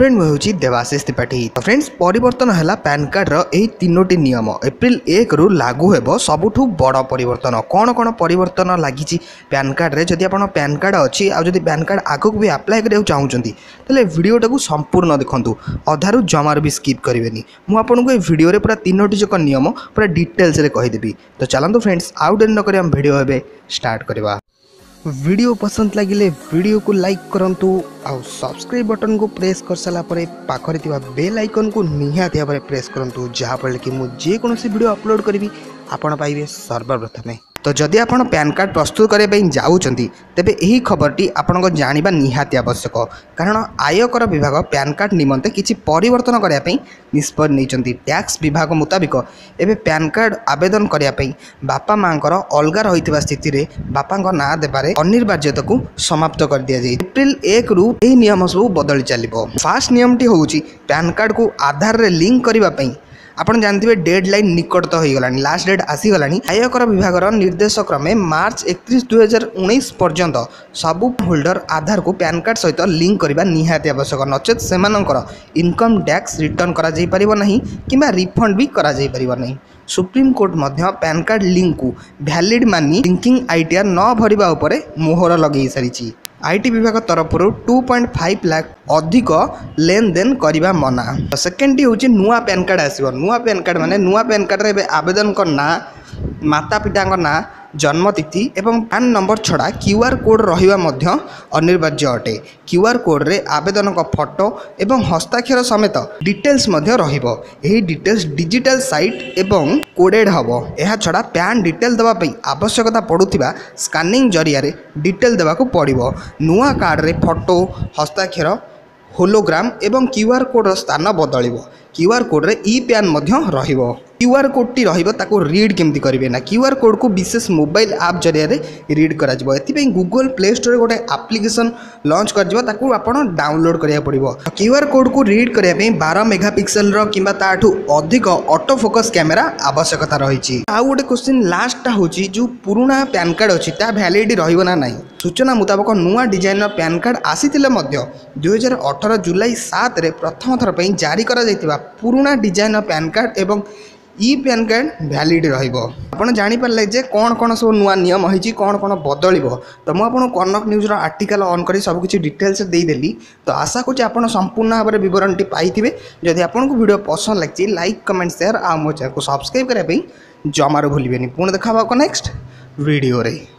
Friend मुझे देवाशीष त्रिपाठी। तो friends परिवर्तन है पैन कार्ड रही तीनोटी नियम एप्रिल 1 रु लागू हो सबुठू बड़ परिवर्तन कौन कौन परिवर्तन लगी पैन कार्ड रे। जदि आप पैन कार्ड अच्छी आदि पैन कार्ड आगक भी आप्लाय करने चाहूँगी तेल वीडियोटा को संपूर्ण देखूँ अधारू जमार भी स्किप करेंगे। मुझे वीडियो पूरा तीनोटी जक नियम पूरा डिटेल्स कहीदेवी। तो चलते फ्रेंड्स आउ डेरी नक वीडियो ए स्टार्ट करवा। वीडियो पसंद लगिले वीडियो को लाइक करंतु आउ सब्सक्राइब बटन को प्रेस कर सारा पर पाखरे थिबा बेल आइकन को निहाती भाव में प्रेस करंतु जहाँ फल कि मुझे जेकोसी वीडियो अपलोड करी आपण पाइबे सर्वप्रथमे। तो जदि आप पैन कार्ड प्रस्तुत करने जाऊँगी तेबे यही खबरटी आपन जाना निहाती आवश्यक कारण आयकर विभाग पैन कार्ड निमंते किसी परिवर्तन करने निष्पत्ति नहीं। टैक्स विभाग मुताबिक एवं पैन कार्ड आवेदन करने बापा माँ अलग रही स्थिति रे बापा ना देबारे अनिर्बाध्यता को समाप्त कर दिया जाए। एप्रिल 1 रु यह नियम सब बदली चलो। फास्ट नियमटी हूँ पैन कार्ड को आधार रे लिंक करने आपन जानते डेडलाइन निकट हो गला लास्ट डेट आसीगला। आयकर विभाग निर्देश क्रमे मार्च 31 2019 पर्यंत सबू होल्डर आधार को पैन कार्ड सहित लिंक करने निहाती आवश्यक नचेत से इनकम टैक्स रिटर्न करा जाई परिबो नहीं किंबा रिफंड भी करा जाई परिबो नहीं। सुप्रीम कोर्ट मध्य पैन कार्ड लिंक को वैलिड मानी लिंकिंग आईटीआर न भरिबा उपरे मोहर लगे सारी। आईटी विभाग तरफ 2.5 लाख अधिक लेन देन करने मना। सेकेंड हूँ नुआ पैन कार्ड आसो। नुआ पैन कार्ड माने नुआ पैन कार्ड रे आवेदन ना माता पिता ना जन्मतिथि एवं पैन नंबर छड़ा क्यूआर कोड रहा अनिवार्य अटे। क्यूआर कोड रे आवेदन फोटो एवं हस्ताक्षर समेत डिटेल्स रही डिटेल्स डिजिटल साइट एवं कोडेड हम। यह छड़ा पैन डिटेल देवाई आवश्यकता पड़ुथिबा स्कानिंग जरिया रे डिटेल देवाको पड़िबो। नुआ कार्ड रे फोटो हस्ताक्षर होलोग्राम एवं क्यूआर कोड स्थान बदलिबो। क्यूआर कोड रे ई पैन मध्य रहिबो। क्यूआर कोड टी रहिबो ताको रीड केमती करिवे ना क्यूआर कोड को विशेष मोबाइल ऐप जरिया रे रीड करा जिवो। एथि गूगल प्ले स्टोर गोटे एप्लिकेशन लॉन्च कर जिवो ताको आपण डाउनलोड करिया पड़िबो। क्यूआर कोड को रीड करिया पे 12 मेगापिक्सल रो किंबा ताठू अधिक ऑटो फोकस कैमेरा आवश्यकता रही। आ गोटे क्वेश्चन लास्ट टा होची जो पुराना पैन कार्ड अछि ता वैलिडिटी रहिबो ना नाही। सूचना मुताबिक नुआ डिजाइन पैन कार्ड आसीथिले मध्य 2018 जुलाई 7 रे प्रथम थर पे जारी करा जायतिबा पुराना डिजाइन पैन कार्ड एवं ई पैन कार्ड वैलिड रही। जानी पारे जे कौन कौन सब नुआ नियम होती कौन कौन बदल। तो मुझे कनक न्यूज आर्टिकल ऑन कर सबकि डिटेल्स देदेली। तो आशा करुँच आप संपूर्ण भाव में विवरणटी पाइबे। जदि आपको वीडियो पसंद लगी लाइक कमेंट शेयर आ मो चैनल को सब्सक्राइब करने जमार भूलें। पुणी देखा नेक्स्ट वीडियो रे।